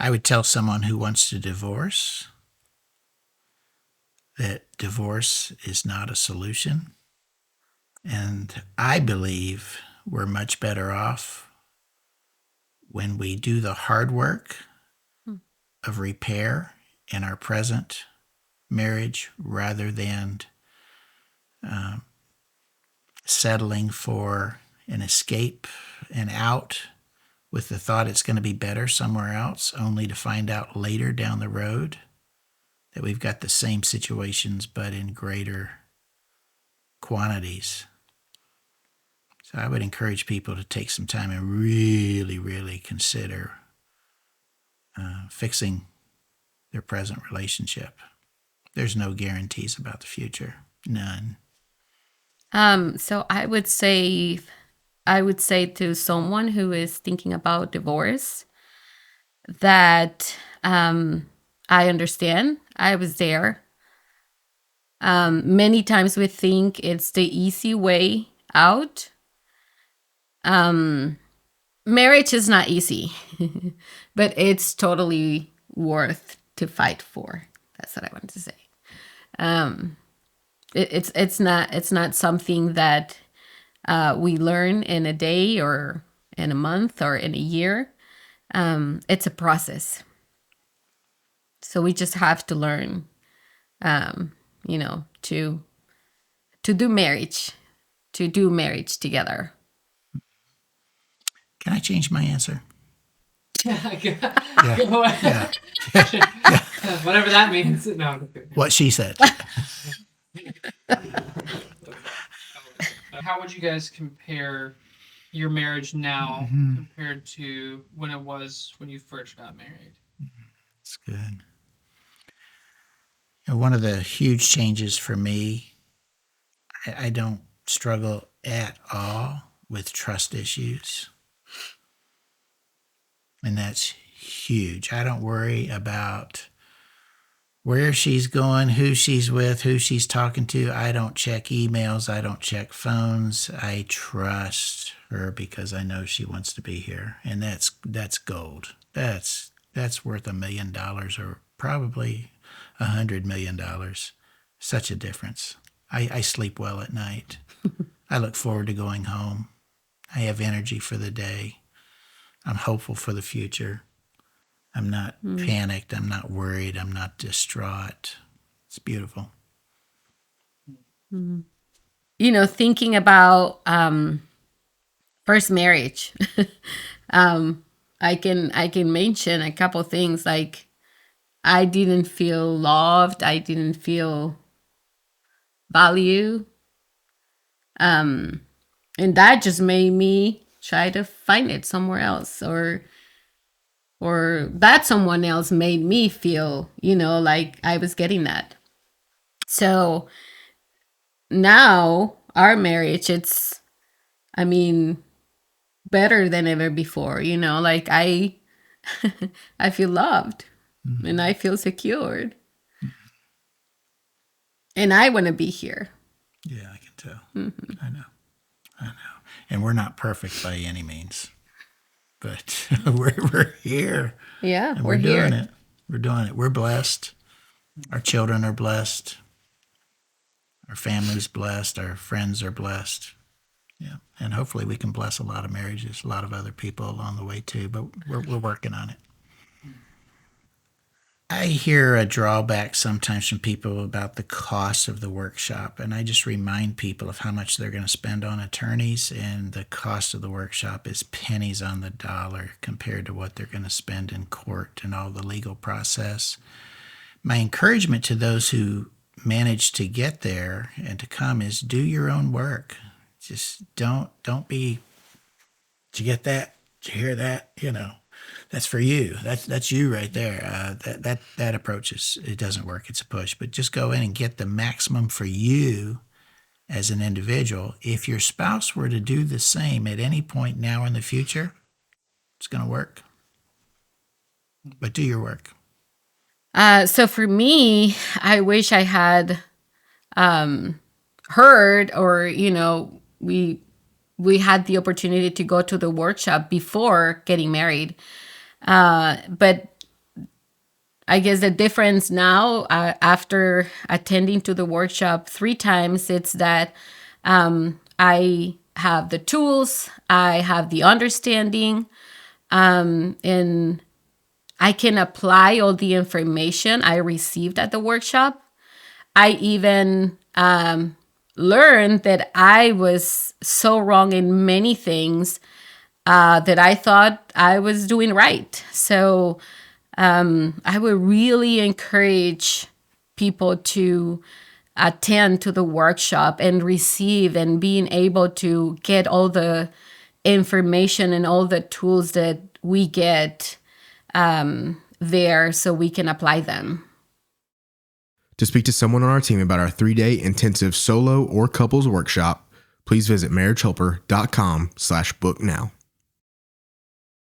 I would tell someone who wants to divorce that divorce is not a solution. And I believe we're much better off when we do the hard work of repair in our present marriage rather than settling for an escape and out with the thought it's going to be better somewhere else, only to find out later down the road that we've got the same situations but in greater quantities. So I would encourage people to take some time and really, really consider fixing their present relationship. There's no guarantees about the future. None. So I would say to someone who is thinking about divorce that I understand. I was there. Many times we think it's the easy way out. Marriage is not easy, but it's totally worth to fight for. That's what I wanted to say. It's not something that we learn in a day or in a month or in a year. It's a process. So we just have to learn, to do marriage, together. Can I change my answer? Yeah. Yeah. Yeah. Whatever that means. No. What she said. How would you guys compare your marriage now compared to when it was when you first got married? That's good. And one of the huge changes for me, I don't struggle at all with trust issues. And that's huge. I don't worry about where she's going, who she's with, who she's talking to. I don't check emails. I don't check phones. I trust her because I know she wants to be here. And that's gold. That's worth $1 million or probably $100 million. Such a difference. I sleep well at night. I look forward to going home. I have energy for the day. I'm hopeful for the future. I'm not panicked. I'm not worried. I'm not distraught. It's beautiful. Thinking about first marriage, I can mention a couple things like I didn't feel loved. I didn't feel value. And that just made me try to find it somewhere else, or that someone else made me feel, like I was getting that. So now our marriage, it's, better than ever before, like I feel loved and I feel secured and I want to be here. Yeah, I can tell. I know. And we're not perfect by any means, but we're here. Yeah, and we're doing here. it. We're doing it. We're blessed. Our children are blessed. Our family's blessed. Our friends are blessed. Yeah, and hopefully we can bless a lot of marriages, a lot of other people along the way too. But we're working on it. I hear a drawback sometimes from people about the cost of the workshop, and I just remind people of how much they're going to spend on attorneys, and the cost of the workshop is pennies on the dollar compared to what they're going to spend in court and all the legal process. My encouragement to those who manage to get there and to come is do your own work. Just don't be, did you get that? Did you hear that? That's for you. That's you right there. That approach it doesn't work. It's a push. But just go in and get the maximum for you as an individual. If your spouse were to do the same at any point now in the future, it's going to work. But do your work. So for me, I wish I had heard, or we had the opportunity to go to the workshop before getting married. But I guess the difference now, after attending to the workshop 3 times, it's that I have the tools, I have the understanding, and I can apply all the information I received at the workshop. I even learned that I was so wrong in many things that I thought I was doing right. So I would really encourage people to attend to the workshop and receive and being able to get all the information and all the tools that we get there so we can apply them. To speak to someone on our team about our 3-day intensive solo or couples workshop, please visit marriagehelper.com/book now.